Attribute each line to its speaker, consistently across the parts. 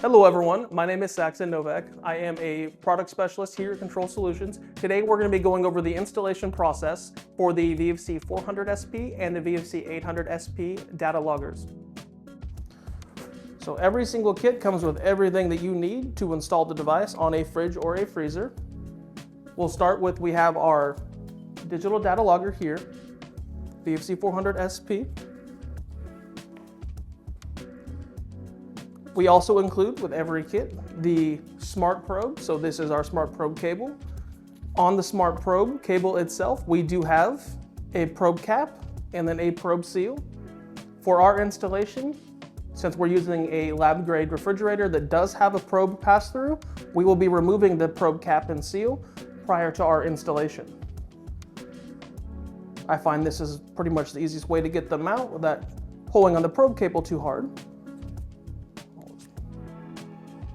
Speaker 1: Hello everyone, my name is Saxon Novak. I am a product specialist here at Control Solutions. Today we're going to be going over the installation process for the VFC800-SP and the VFC800-SP data loggers. So every single kit comes with everything that you need to install the device on a fridge or a freezer. We'll start with, we have our digital data logger here, VFC800-SP. We also include with every kit the smart probe. So this is our smart probe cable. On the smart probe cable itself, we do have a probe cap and then a probe seal. For our installation, since we're using a lab grade refrigerator that does have a probe pass through, we will be removing the probe cap and seal prior to our installation. I find this is pretty much the easiest way to get them out without pulling on the probe cable too hard.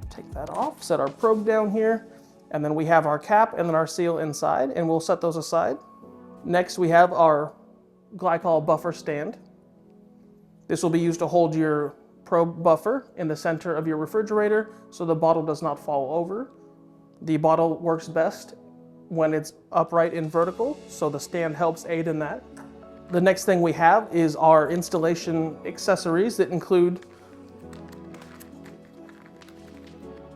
Speaker 1: Take that off, set our probe down here, and then we have our cap and then our seal inside, and we'll set those aside. Next, we have our glycol buffer stand. This will be used to hold your probe buffer in the center of your refrigerator so the bottle does not fall over. The bottle works best when it's upright and vertical, so the stand helps aid in that. The next thing we have is our installation accessories that include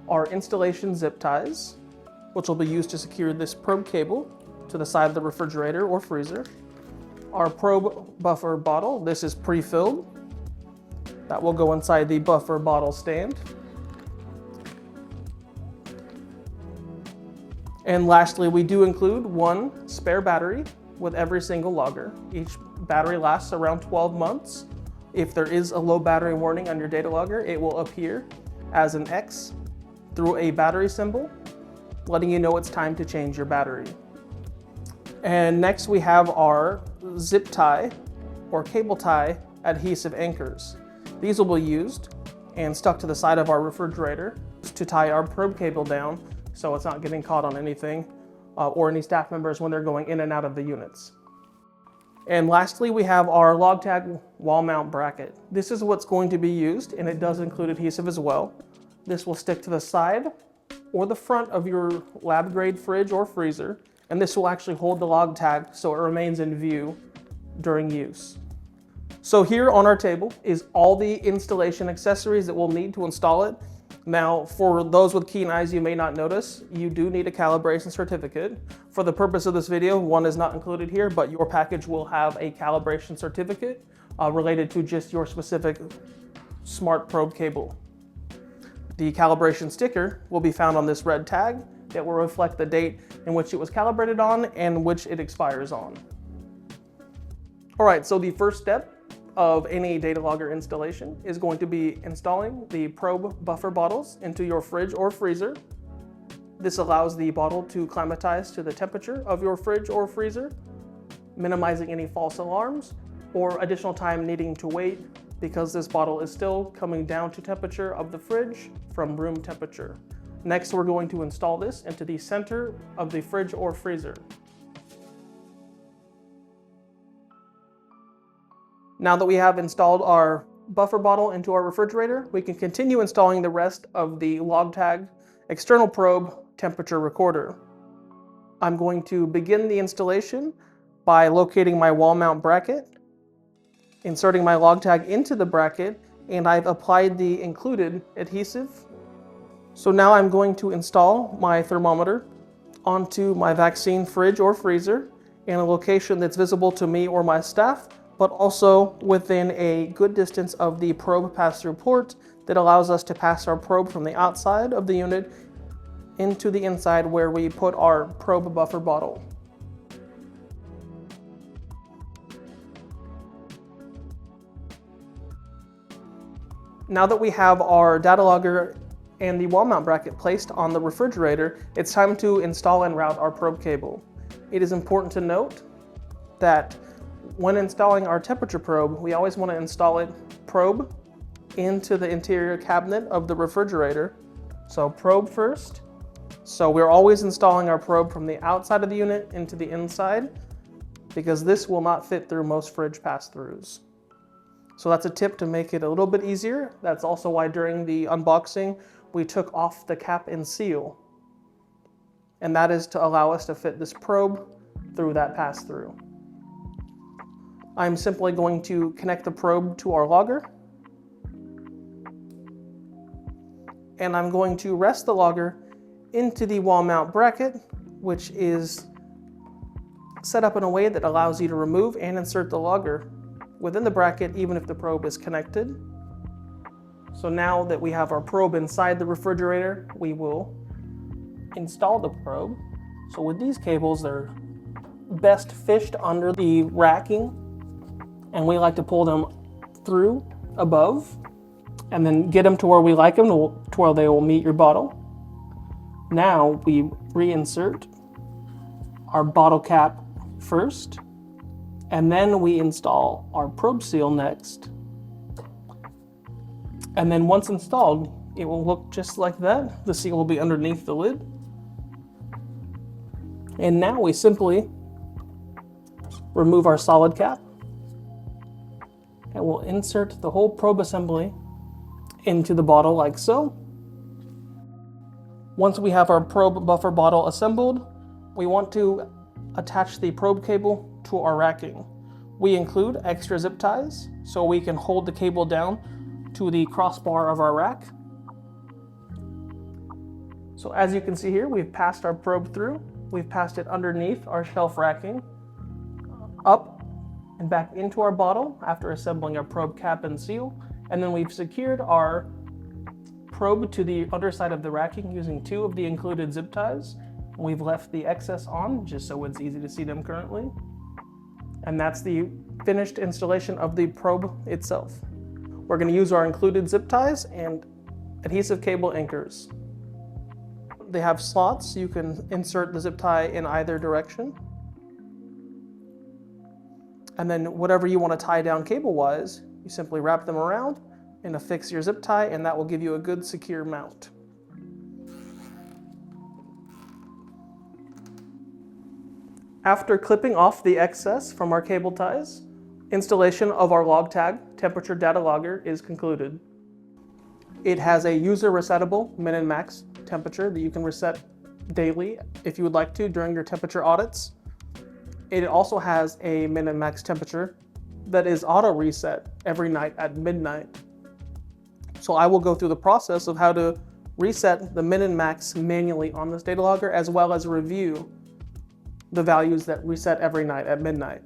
Speaker 1: our installation zip ties, which will be used to secure this probe cable to the side of the refrigerator or freezer. Our probe buffer bottle, this is pre-filled. That will go inside the buffer bottle stand. And lastly, we do include one spare battery with every single logger. Each battery lasts around 12 months. If there is a low battery warning on your data logger, it will appear as an X through a battery symbol, letting you know it's time to change your battery. And next we have our zip tie or cable tie adhesive anchors. These will be used and stuck to the side of our refrigerator to tie our probe cable down so it's not getting caught on anything or any staff members when they're going in and out of the units. And lastly, we have our LogTag wall mount bracket. This is what's going to be used, and it does include adhesive as well. This will stick to the side or the front of your lab grade fridge or freezer, and this will actually hold the log tag so it remains in view during use. So here on our table is all the installation accessories that we'll need to install it. Now, for those with keen eyes, you may not notice, you do need a calibration certificate. For the purpose of this video, one is not included here, but your package will have a calibration certificate related to just your specific smart probe cable. The calibration sticker will be found on this red tag that will reflect the date in which it was calibrated on and which it expires on. All right, so the first step of any data logger installation is going to be installing the probe buffer bottles into your fridge or freezer. This allows the bottle to climatize to the temperature of your fridge or freezer, minimizing any false alarms or additional time needing to wait because this bottle is still coming down to temperature of the fridge from room temperature. Next, we're going to install this into the center of the fridge or freezer. Now that we have installed our buffer bottle into our refrigerator, we can continue installing the rest of the LogTag external probe temperature recorder. I'm going to begin the installation by locating my wall mount bracket, inserting my LogTag into the bracket, and I've applied the included adhesive. So now I'm going to install my thermometer onto my vaccine fridge or freezer in a location that's visible to me or my staff, but also within a good distance of the probe pass-through port that allows us to pass our probe from the outside of the unit into the inside where we put our probe buffer bottle. Now that we have our data logger and the wall mount bracket placed on the refrigerator, it's time to install and route our probe cable. It is important to note that when installing our temperature probe, we always want to install it probe into the interior cabinet of the refrigerator. So probe first. So we're always installing our probe from the outside of the unit into the inside because this will not fit through most fridge pass-throughs. So that's a tip to make it a little bit easier. That's also why during the unboxing, we took off the cap and seal. And that is to allow us to fit this probe through that pass-through. I'm simply going to connect the probe to our logger. And I'm going to rest the logger into the wall mount bracket, which is set up in a way that allows you to remove and insert the logger within the bracket even if the probe is connected. So now that we have our probe inside the refrigerator, we will install the probe. So with these cables, they're best fished under the racking, and we like to pull them through above and then get them to where we like them, to where they will meet your bottle. Now we reinsert our bottle cap first, and then we install our probe seal next. And then once installed, it will look just like that. The seal will be underneath the lid. And now we simply remove our solid cap, and we'll insert the whole probe assembly into the bottle like so. Once we have our probe buffer bottle assembled, we want to attach the probe cable to our racking. We include extra zip ties so we can hold the cable down to the crossbar of our rack. So as you can see here, we've passed our probe through. We've passed it underneath our shelf racking, up and back into our bottle after assembling our probe cap and seal. And then we've secured our probe to the underside of the racking using 2 of the included zip ties. We've left the excess on just so it's easy to see them currently. And that's the finished installation of the probe itself. We're going to use our included zip ties and adhesive cable anchors. They have slots. You can insert the zip tie in either direction. And then whatever you want to tie down cable-wise, you simply wrap them around and affix your zip tie, and that will give you a good secure mount. After clipping off the excess from our cable ties, installation of our log tag temperature data logger is concluded. It has a user resettable min and max temperature that you can reset daily if you would like to during your temperature audits. It also has a min and max temperature that is auto reset every night at midnight. So I will go through the process of how to reset the min and max manually on this data logger, as well as review the values that reset every night at midnight.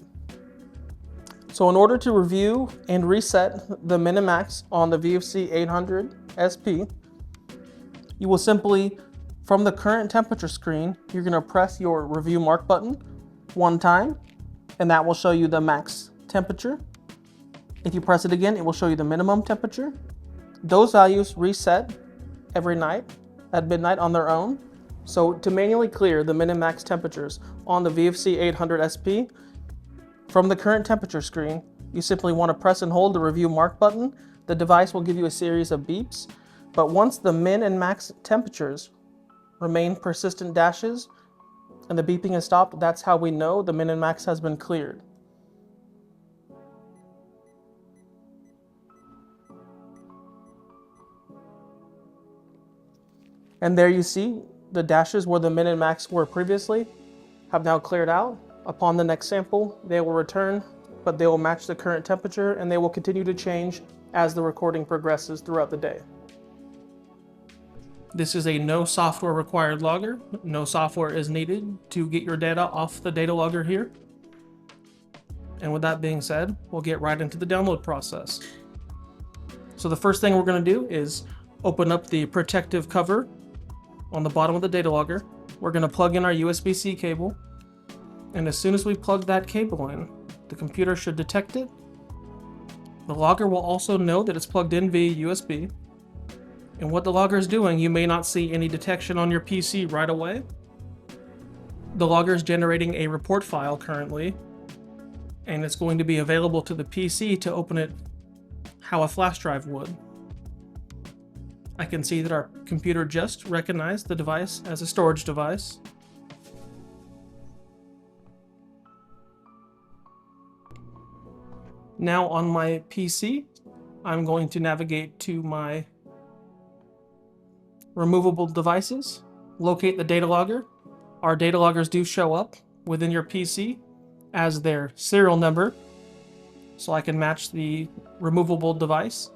Speaker 1: So in order to review and reset the min and max on the VFC800-SP, you will simply, from the current temperature screen, you're going to press your review mark button 1 time, and that will show you the max temperature. If you press it again, it will show you the minimum temperature. Those values reset every night at midnight on their own. So to manually clear the min and max temperatures on the VFC800-SP, from the current temperature screen, you simply want to press and hold the review mark button. The device will give you a series of beeps, but once the min and max temperatures remain persistent dashes and the beeping is stopped, that's how we know the min and max has been cleared. And there you see the dashes where the min and max were previously have now cleared out. Upon the next sample, they will return, but they will match the current temperature, and they will continue to change as the recording progresses throughout the day. This is a no software required logger. No software is needed to get your data off the data logger here. And with that being said, we'll get right into the download process. So the first thing we're going to do is open up the protective cover on the bottom of the data logger. We're going to plug in our USB-C cable, and as soon as we plug that cable in, the computer should detect it. The logger will also know that it's plugged in via USB, and what the logger is doing, you may not see any detection on your PC right away. The logger is generating a report file currently, and it's going to be available to the PC to open it how a flash drive would. I can see that our computer just recognized the device as a storage device. Now on my PC, I'm going to navigate to my removable devices, locate the data logger. Our data loggers do show up within your PC as their serial number, so I can match the removable device.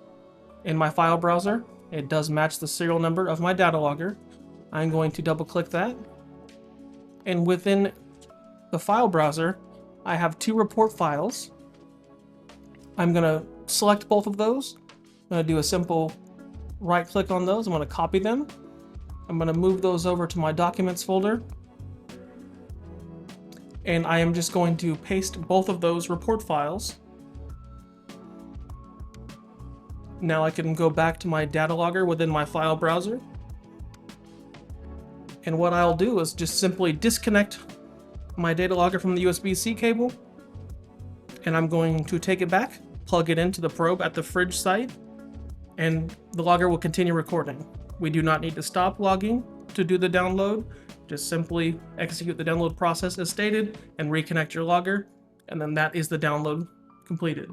Speaker 1: In my file browser, it does match the serial number of my data logger. I'm going to double click that. And within the file browser, I have two report files. I'm going to select both of those. I'm going to do a simple right click on those. I'm going to copy them. I'm going to move those over to my documents folder. And I am just going to paste both of those report files. Now I can go back to my data logger within my file browser. And what I'll do is just simply disconnect my data logger from the USB-C cable. And I'm going to take it back, plug it into the probe at the fridge site, and the logger will continue recording. We do not need to stop logging to do the download. Just simply execute the download process as stated and reconnect your logger, and then that is the download completed.